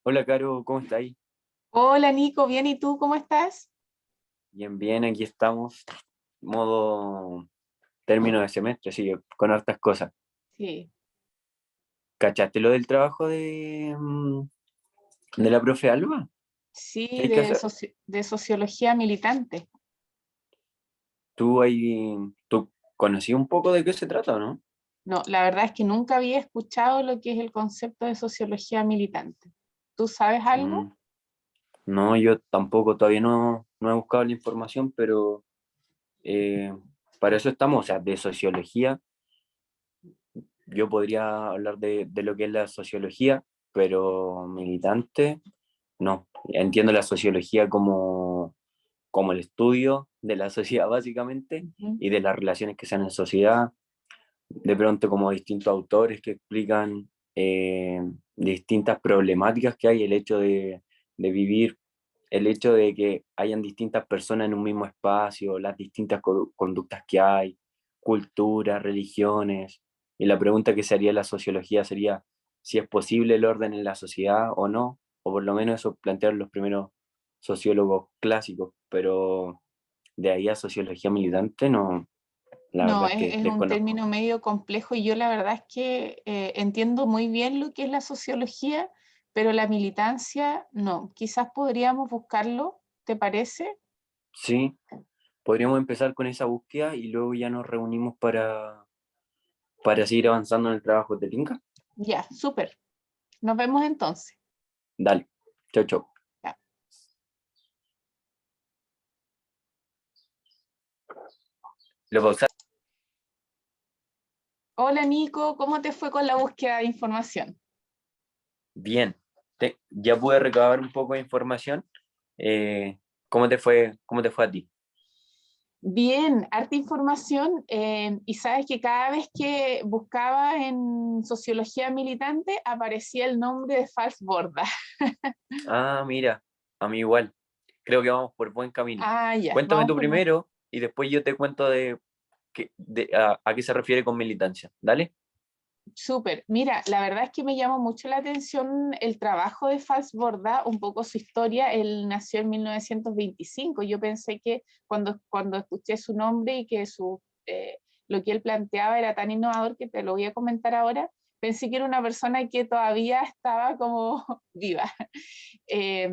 Hola, Caro, ¿cómo estáis? Hola Nico, bien, ¿y tú cómo estás? Bien, bien, aquí estamos, modo término de semestre, sí, con hartas cosas. Sí, ¿Cachaste lo del trabajo de la profe Alba? ¿Qué sí, hay que hacer? de sociología militante. ¿Tú conocí un poco de qué se trata, o no? No, la verdad es que nunca había escuchado lo que es el concepto de sociología militante. ¿Tú sabes algo? Mm, no, yo tampoco, todavía no he buscado la información, pero eh, para eso estamos, o sea, de sociología. Yo podría hablar de lo que es la sociología, pero militante, no. Entiendo la sociología como el estudio de la sociedad básicamente Ujú. y de las relaciones que se dan en sociedad, de pronto como distintos autores que explican distintas problemáticas que hay, el hecho de vivir, el hecho de que hayan distintas personas en un mismo espacio, las distintas conductas que hay, culturas, religiones, y la pregunta que se haría la sociología sería si es posible el orden en la sociedad o no, o por lo menos eso plantearon los primeros sociólogos clásicos, pero de ahí a sociología militante no, la No, verdad es que es un desconozco. término medio complejo y yo la verdad es que entiendo muy bien lo que es la sociología, pero la militancia no. Quizás podríamos buscarlo, ¿te parece? Sí, podríamos empezar con esa búsqueda y luego ya nos reunimos para seguir avanzando en el trabajo de Tinca. Ya, súper. Nos vemos entonces. Dale, chau, chau. Ya. Lo pausamos. Hola Nico, ¿cómo te fue con la búsqueda de información? Bien, ya pude recabar un poco de información. Eh, ¿cómo te fue a ti? Bien, harta información y sabes que cada vez que buscaba en sociología militante aparecía el nombre de Fals Borda. Ah, mira, a mí igual. Creo que vamos por buen camino. Ah, ya, Cuéntame vamos tú por buen. primero y después yo te cuento a qué se refiere con militancia. ¿Dale? Súper. Mira, la verdad es que me llamó mucho la atención el trabajo de Fals Borda, un poco su historia. Él nació en 1925. Yo pensé que cuando escuché su nombre y que lo que él planteaba era tan innovador que te lo voy a comentar ahora, pensé que era una persona que todavía estaba como viva. Eh,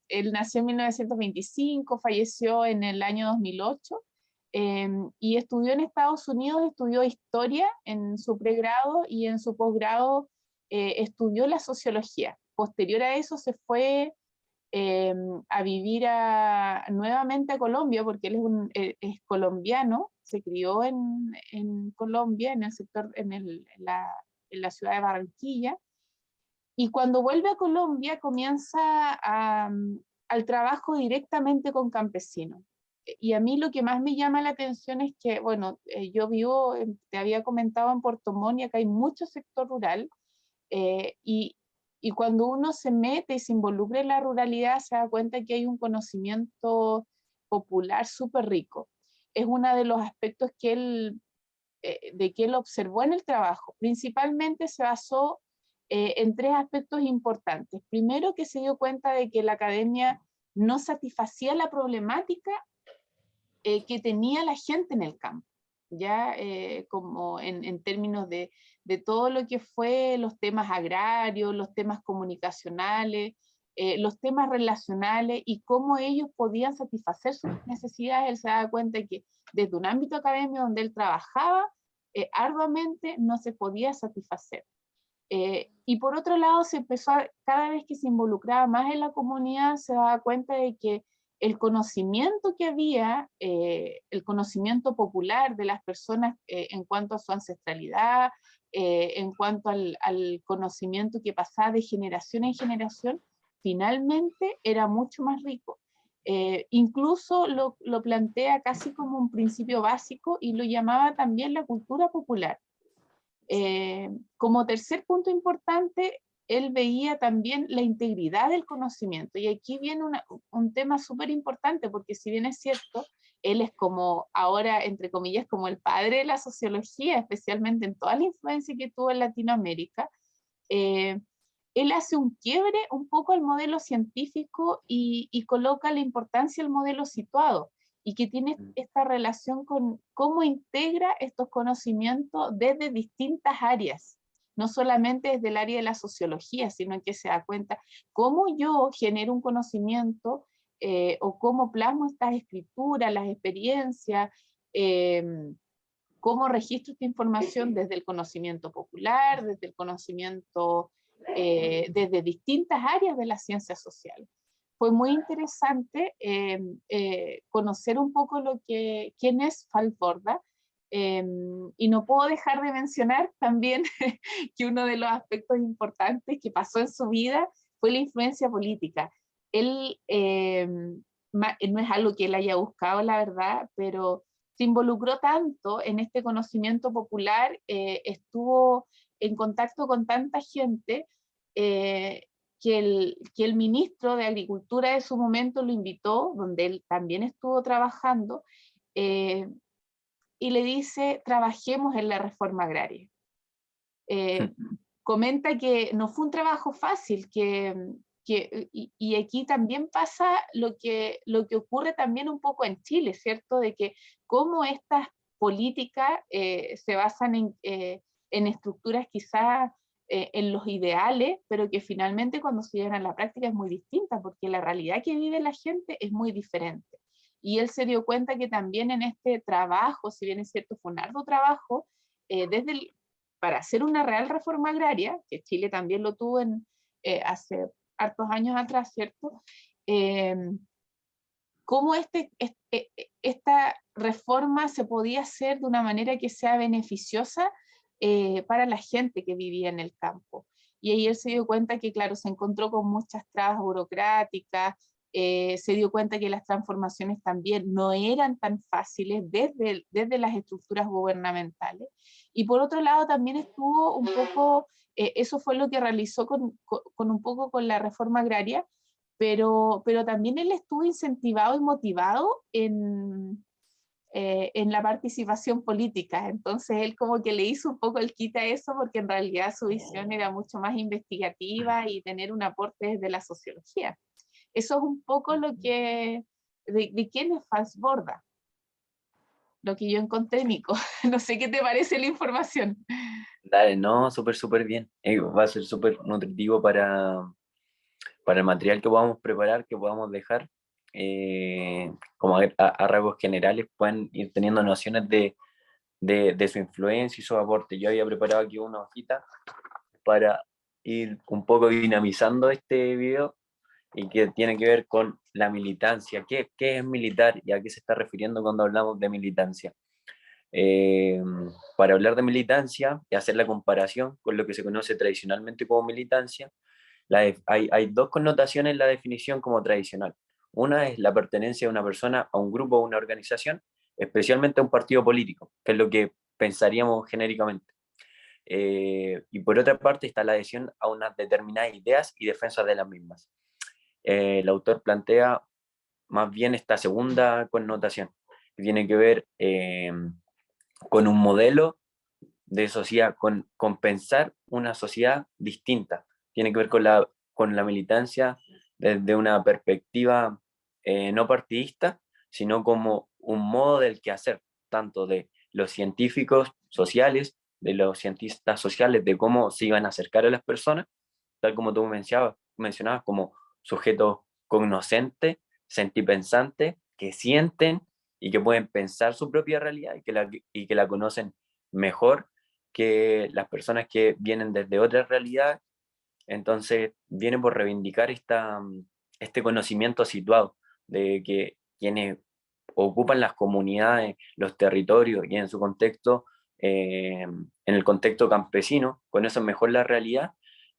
Él nació en 1925, falleció en el año 2008 y estudió en Estados Unidos, estudió historia en su pregrado y en su posgrado estudió la sociología. Posterior a eso se fue eh, a vivir nuevamente a Colombia, porque él es colombiano, se crió en Colombia, en el sector, en la ciudad de Barranquilla, y cuando vuelve a Colombia comienza al trabajo directamente con campesinos. Y a mí lo que más me llama la atención es que, bueno, yo vivo, te había comentado en Puerto Montt, y acá hay mucho sector rural, eh, y, y cuando uno se mete y se involucra en la ruralidad, se da cuenta que hay un conocimiento popular súper rico. Es uno de los aspectos de que él observó en el trabajo. Principalmente se basó en tres aspectos importantes. Primero, que se dio cuenta de que la academia no satisfacía la problemática que tenía la gente en el campo, ya como en términos de todo lo que fue los temas agrarios, los temas comunicacionales, los temas relacionales y cómo ellos podían satisfacer sus necesidades. Él se daba cuenta que desde un ámbito académico donde él trabajaba arduamente no se podía satisfacer. Y por otro lado, cada vez que se involucraba más en la comunidad, se daba cuenta de que el conocimiento que había, el conocimiento popular de las personas en cuanto a su ancestralidad, en cuanto al conocimiento que pasaba de generación en generación, finalmente era mucho más rico. Incluso lo plantea casi como un principio básico y lo llamaba también la cultura popular. Eh, Como tercer punto importante, él veía también la integridad del conocimiento. Y aquí viene un tema súper importante, porque si bien es cierto, él es como ahora, entre comillas, como el padre de la sociología, especialmente en toda la influencia que tuvo en Latinoamérica. eh, él hace un quiebre un poco al modelo científico y coloca la importancia del modelo situado y que tiene esta relación con cómo integra estos conocimientos desde distintas áreas, no solamente desde el área de la sociología, sino que se da cuenta cómo yo genero un conocimiento o cómo plasmo estas escrituras, las experiencias, eh, cómo registro esta información desde el conocimiento popular, desde el conocimiento, desde distintas áreas de la ciencia social. Fue muy interesante conocer un poco quién es Falborda, y no puedo dejar de mencionar también que uno de los aspectos importantes que pasó en su vida fue la influencia política. Él no es algo que él haya buscado, la verdad, pero se involucró tanto en este conocimiento popular, estuvo en contacto con tanta gente, que el ministro de Agricultura de su momento lo invitó, donde él también estuvo trabajando, eh, y le dice, trabajemos en la reforma agraria. Comenta que no fue un trabajo fácil, y aquí también pasa lo que ocurre también un poco en Chile, ¿cierto? De que cómo estas políticas se basan en estructuras quizás en los ideales, pero que finalmente cuando se llegan a la práctica es muy distinta, porque la realidad que vive la gente es muy diferente. Y él se dio cuenta que también en este trabajo, si bien es cierto, fue un arduo trabajo, desde para hacer una real reforma agraria, que Chile también lo tuvo hace hartos años atrás, ¿cierto? Eh, cómo esta reforma se podía hacer de una manera que sea beneficiosa para la gente que vivía en el campo. Y ahí él se dio cuenta que, claro, se encontró con muchas trabas burocráticas, se dio cuenta que las transformaciones también no eran tan fáciles desde las estructuras gubernamentales. Y por otro lado también estuvo un poco, eso fue lo que realizó con un poco con la reforma agraria, pero también él estuvo incentivado y motivado en la participación política. Entonces él como que le hizo un poco el quita a eso porque en realidad su visión era mucho más investigativa y tener un aporte desde la sociología. Eso es un poco de quién es Falsborda, lo que yo encontré, Nico. No sé qué te parece la información. Dale, no, súper, súper bien. Va a ser súper nutritivo para el material que podamos preparar, que podamos dejar. Como a rasgos generales, pueden ir teniendo nociones de su influencia y su aporte. Yo había preparado aquí una hojita para ir un poco dinamizando este video y que tiene que ver con la militancia. ¿Qué es militar y a qué se está refiriendo cuando hablamos de militancia? Eh, para hablar de militancia y hacer la comparación con lo que se conoce tradicionalmente como militancia, hay dos connotaciones en la definición como tradicional. Una es la pertenencia de una persona a un grupo o una organización, especialmente a un partido político, que es lo que pensaríamos genéricamente. Y por otra parte está la adhesión a unas determinadas ideas y defensa de las mismas. El autor plantea más bien esta segunda connotación, que tiene que ver con un modelo de sociedad, con pensar una sociedad distinta. Tiene que ver con la militancia desde una perspectiva no partidista, sino como un modo del quehacer, tanto de los científicos sociales, de los cientistas sociales, de cómo se iban a acercar a las personas, tal como tú mencionabas como sujetos cognoscentes, sentipensantes, que sienten y que pueden pensar su propia realidad y que la conocen mejor que las personas que vienen desde otras realidades. Entonces, viene por reivindicar este conocimiento situado de que quienes ocupan las comunidades, los territorios y en su contexto, en el contexto campesino, conocen mejor la realidad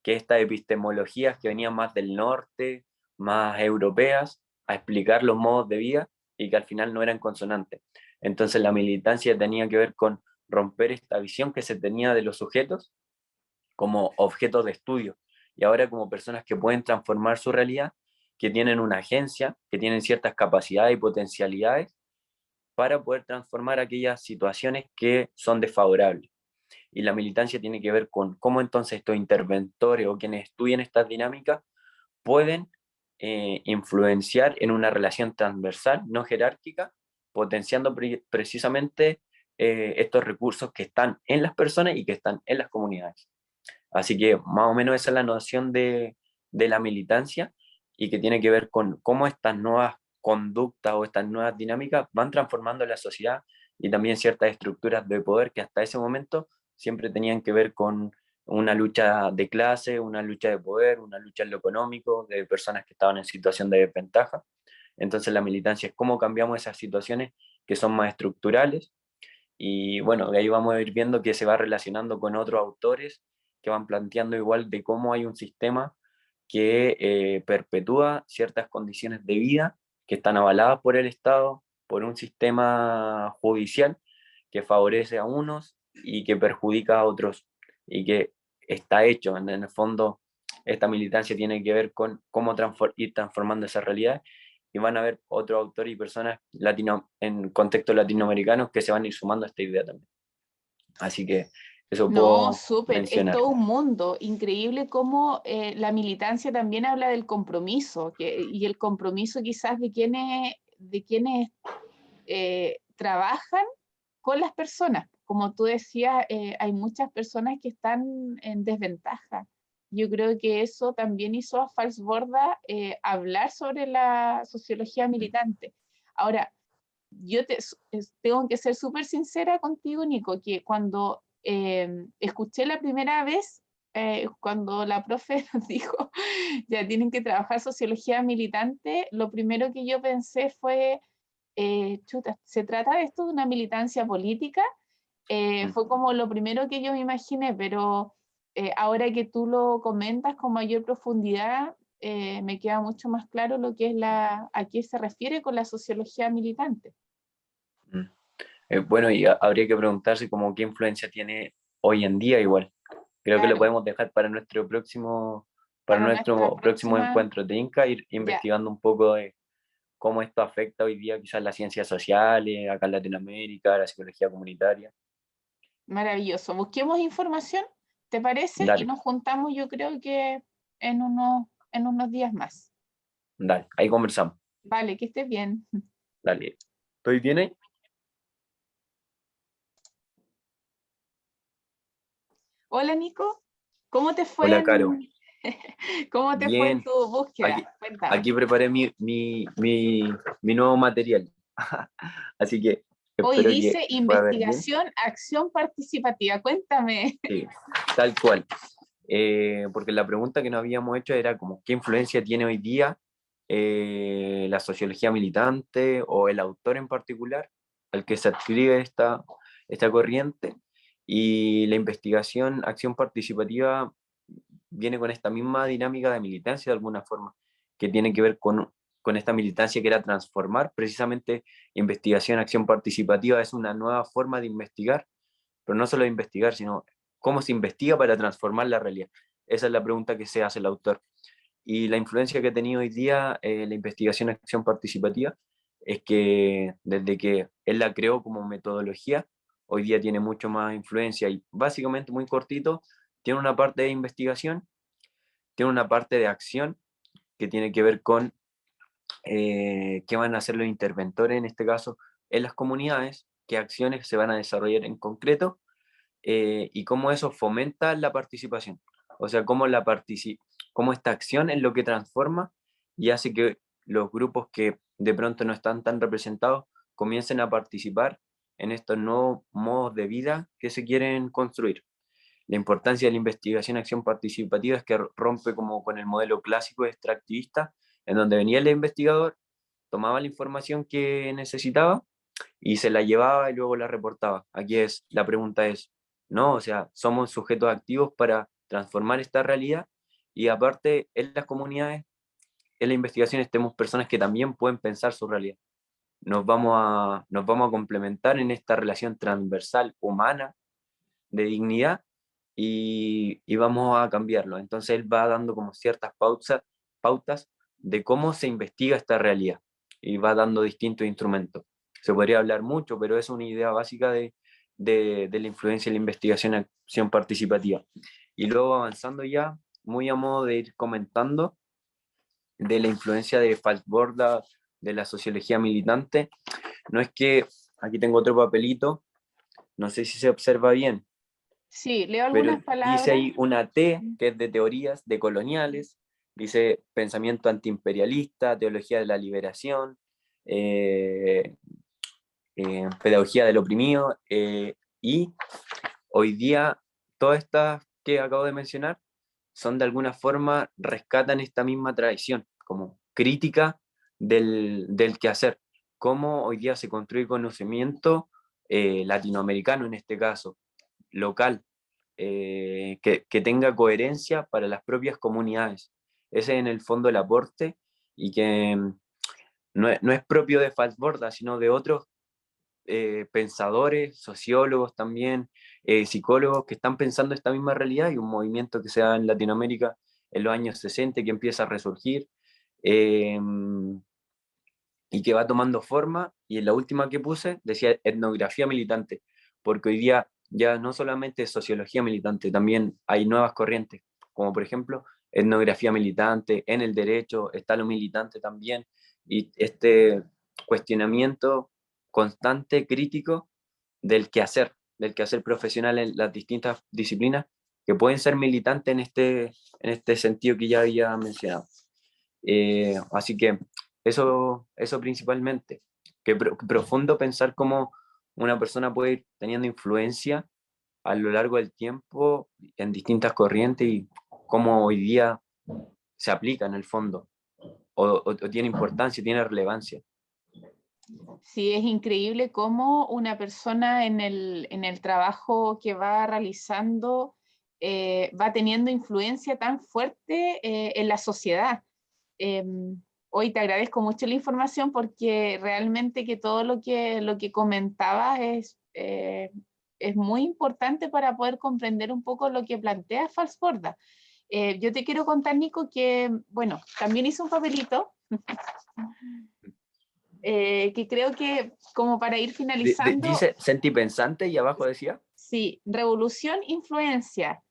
que estas epistemologías que venían más del norte, más europeas, a explicar los modos de vida y que al final no eran consonantes. Entonces la militancia tenía que ver con romper esta visión que se tenía de los sujetos como objetos de estudio y ahora como personas que pueden transformar su realidad, que tienen una agencia, que tienen ciertas capacidades y potencialidades para poder transformar aquellas situaciones que son desfavorables. y la militancia tiene que ver con cómo entonces estos interventores o quienes estudian estas dinámicas pueden influenciar en una relación transversal, no jerárquica, potenciando precisamente estos recursos que están en las personas y que están en las comunidades. Así que más o menos esa es la noción de la militancia y que tiene que ver con cómo estas nuevas conductas o estas nuevas dinámicas van transformando la sociedad y también ciertas estructuras de poder que hasta ese momento siempre tenían que ver con una lucha de clase, una lucha de poder, una lucha en lo económico, de personas que estaban en situación de desventaja. Entonces la militancia es cómo cambiamos esas situaciones que son más estructurales y bueno, de ahí vamos a ir viendo que se va relacionando con otros autores que van planteando igual de cómo hay un sistema que perpetúa ciertas condiciones de vida que están avaladas por el Estado, por un sistema judicial que favorece a unos y que perjudica a otros, y que está hecho, en el fondo, esta militancia tiene que ver con cómo ir transformando esa realidad, y van a haber otros autores y personas en contextos latinoamericanos que se van a ir sumando a esta idea también. Así que eso No, puedo súper, es mencionar. todo un mundo. Increíble cómo la militancia también habla del compromiso, y el compromiso quizás de quienes trabajan con las personas. Como tú decías, hay muchas personas que están en desventaja. Yo creo que eso también hizo a Falsborda hablar sobre la sociología militante. Ahora, yo tengo que ser súper sincera contigo, Nico, que cuando escuché la primera vez, cuando la profe nos dijo, ya tienen que trabajar sociología militante, lo primero que yo pensé fue, chuta, ¿se trata de esto de una militancia política? Fue como lo primero que yo me imaginé, pero ahora que tú lo comentas con mayor profundidad, me queda mucho más claro lo que es a qué se refiere con la sociología militante. Mm. Bueno, y habría que preguntarse como qué influencia tiene hoy en día igual. Creo que lo Claro, podemos dejar para para nuestra nuestro próximo próxima, encuentro de Inca, ir ya, investigando un poco de cómo esto afecta hoy día quizás las ciencias sociales, acá en Latinoamérica, la psicología comunitaria. maravilloso. Busquemos información, ¿te parece? Y Dale, nos juntamos, yo creo que en unos días más. dale, ahí conversamos. Vale, que estés bien. Dale. ¿Estoy bien ahí? Hola, Nico, ¿cómo te fue Hola, Caro. cómo te fue en Bien, tu búsqueda? aquí, Cuéntame. aquí preparé mi nuevo material. Así que Hoy espero que dice pueda ver bien. investigación, acción participativa. Cuéntame. Sí, tal cual. Porque la pregunta que nos habíamos hecho era como, ¿qué influencia tiene hoy día la sociología militante o el autor en particular al que se adscribe esta corriente? Y la investigación, acción participativa, viene con esta misma dinámica de militancia de alguna forma, que tiene que ver con esta militancia que era transformar. Precisamente investigación, acción participativa es una nueva forma de investigar, pero no solo de investigar, sino cómo se investiga para transformar la realidad. Esa es la pregunta que se hace el autor. Y la influencia que ha tenido hoy día la investigación acción participativa es que desde que él la creó como metodología, hoy día tiene mucho más influencia y básicamente muy cortito, tiene una parte de investigación, tiene una parte de acción que tiene que ver con qué van a hacer los interventores en este caso en las comunidades, qué acciones se van a desarrollar en concreto y cómo eso fomenta la participación. O sea, cómo esta acción es lo que transforma y hace que los grupos que de pronto no están tan representados comiencen a participar en estos nuevos modos de vida que se quieren construir. La importancia de la investigación acción participativa es que rompe como con el modelo clásico extractivista, en donde venía el investigador, tomaba la información que necesitaba y se la llevaba y luego la reportaba. La pregunta es, no, o sea, somos sujetos activos para transformar esta realidad y aparte en las comunidades, en la investigación estemos personas que también pueden pensar su realidad. Nos vamos a complementar en esta relación transversal humana de dignidad y vamos a cambiarlo. Entonces él va dando como ciertas pautas de cómo se investiga esta realidad y va dando distintos instrumentos. Se podría hablar mucho, pero es una idea básica de la influencia en la investigación y acción participativa. Y luego avanzando ya, muy a modo de ir comentando, de la influencia de Falsborda, de la sociología militante, no es que, aquí tengo otro papelito, no sé si se observa bien, Sí, leo pero algunas dice palabras. ahí una T, que es de teorías decoloniales, dice pensamiento antiimperialista, teología de la liberación, eh, pedagogía del oprimido, y hoy día todas estas que acabo de mencionar son de alguna forma, rescatan esta misma tradición, como crítica del quehacer, cómo hoy día se construye conocimiento latinoamericano en este caso, local, que tenga coherencia para las propias comunidades. Ese es en el fondo el aporte y que no es propio de Falsborda, sino de otros pensadores, sociólogos también, psicólogos que están pensando esta misma realidad y un movimiento que se da en Latinoamérica en los años 60 que empieza a resurgir eh, y que va tomando forma. Y en la última que puse decía etnografía militante, porque hoy día ya no solamente es sociología militante, también hay nuevas corrientes, como por ejemplo etnografía militante, en el derecho está lo militante también, y este cuestionamiento constante, crítico del quehacer profesional en las distintas disciplinas que pueden ser militantes en este sentido que ya había mencionado. Así que eso principalmente, que profundo pensar cómo una persona puede ir teniendo influencia a lo largo del tiempo en distintas corrientes y cómo hoy día se aplica en el fondo, o tiene importancia, tiene relevancia. Sí, es increíble cómo una persona en el trabajo que va realizando va teniendo influencia tan fuerte en la sociedad. Eh, Hoy te agradezco mucho la información porque realmente que todo lo que comentabas es muy importante para poder comprender un poco lo que plantea Falsborda. Yo te quiero contar, Nico, que, bueno, también hice un papelito que creo que como para ir finalizando, Dice sentipensante y abajo decía. sí, revolución, influencia,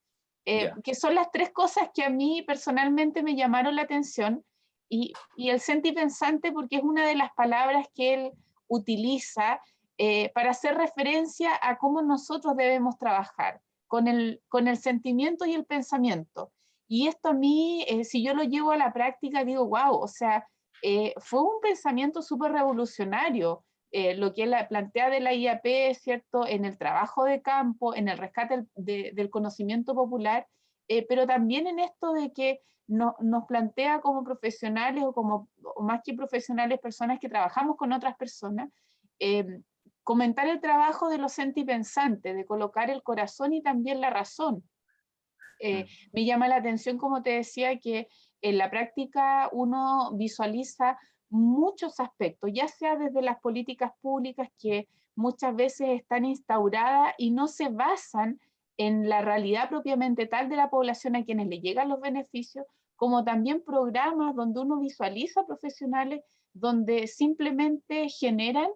Ya. que son las tres cosas que a mí personalmente me llamaron la atención y el sentipensante porque es una de las palabras que él utiliza para hacer referencia a cómo nosotros debemos trabajar con el sentimiento y el pensamiento. Y esto a mí, si yo lo llevo a la práctica, digo, wow, o sea, fue un pensamiento súper revolucionario. Lo que él plantea de la IAP, ¿cierto? En el trabajo de campo, en el rescate del conocimiento popular, pero también en esto de que nos plantea como profesionales o más que profesionales, personas que trabajamos con otras personas, eh, comentar el trabajo de los sentipensantes, de colocar el corazón y también la razón. Me llama la atención, como te decía, que en la práctica uno visualiza muchos aspectos, ya sea desde las políticas públicas que muchas veces están instauradas y no se basan en la realidad propiamente tal de la población a quienes le llegan los beneficios, como también programas donde uno visualiza profesionales donde simplemente generan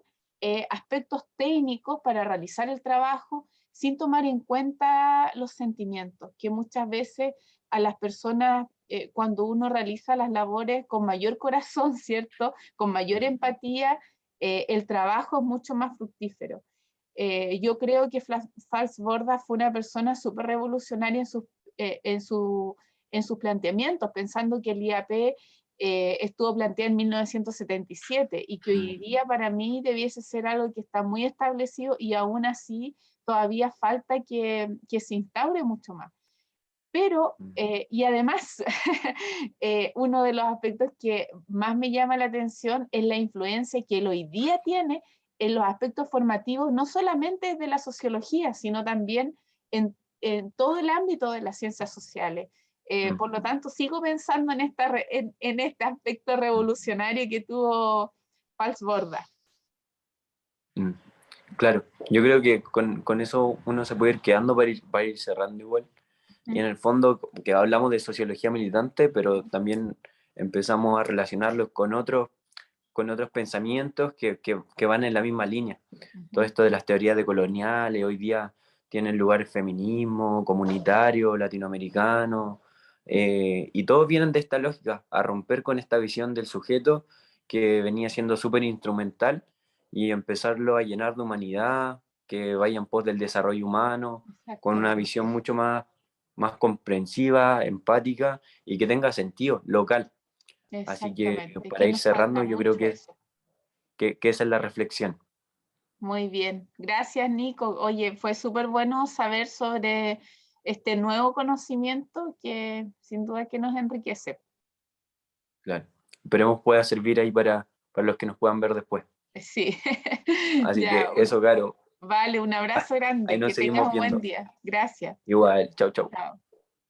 aspectos técnicos para realizar el trabajo sin tomar en cuenta los sentimientos, que muchas veces a las personas, cuando uno realiza las labores con mayor corazón, ¿cierto? Con mayor empatía, el trabajo es mucho más fructífero. Yo creo que Falsborda fue una persona súper revolucionaria eh, en, su, en sus planteamientos, pensando que el IAP estuvo planteado en 1977 y que hoy día para mí debiese ser algo que está muy establecido y aún así todavía falta que se instaure mucho más. Pero, y además, uno de los aspectos que más me llama la atención es la influencia que él hoy día tiene en los aspectos formativos, no solamente de la sociología, sino también en todo el ámbito de las ciencias sociales. Por lo tanto, sigo pensando en este aspecto revolucionario que tuvo Falsborda. Claro, yo creo que con eso uno se puede ir quedando para ir cerrando igual. Y en el fondo, que hablamos de sociología militante, pero también empezamos a relacionarlos con otros pensamientos que van en la misma línea. Todo Ujú. esto de las teorías decoloniales, hoy día tienen lugar el feminismo comunitario, latinoamericano, y todos vienen de esta lógica, a romper con esta visión del sujeto que venía siendo súper instrumental y empezarlo a llenar de humanidad, que vaya en pos del desarrollo humano, con una visión Exactamente, mucho más comprensiva, empática y que tenga sentido local. Así que exactamente, para que ir nos falta cerrando, yo creo mucho eso. que esa es la reflexión. Muy bien, gracias Nico. Oye, fue súper bueno saber sobre este nuevo conocimiento que sin duda que nos enriquece. Claro. Esperemos pueda servir ahí para los que nos puedan ver después. Sí, Así ya, que eso, Caro, vale, un abrazo ahí grande, que nos tengas seguimos un buen viendo. día. Gracias. Igual, chau, chau. Chao.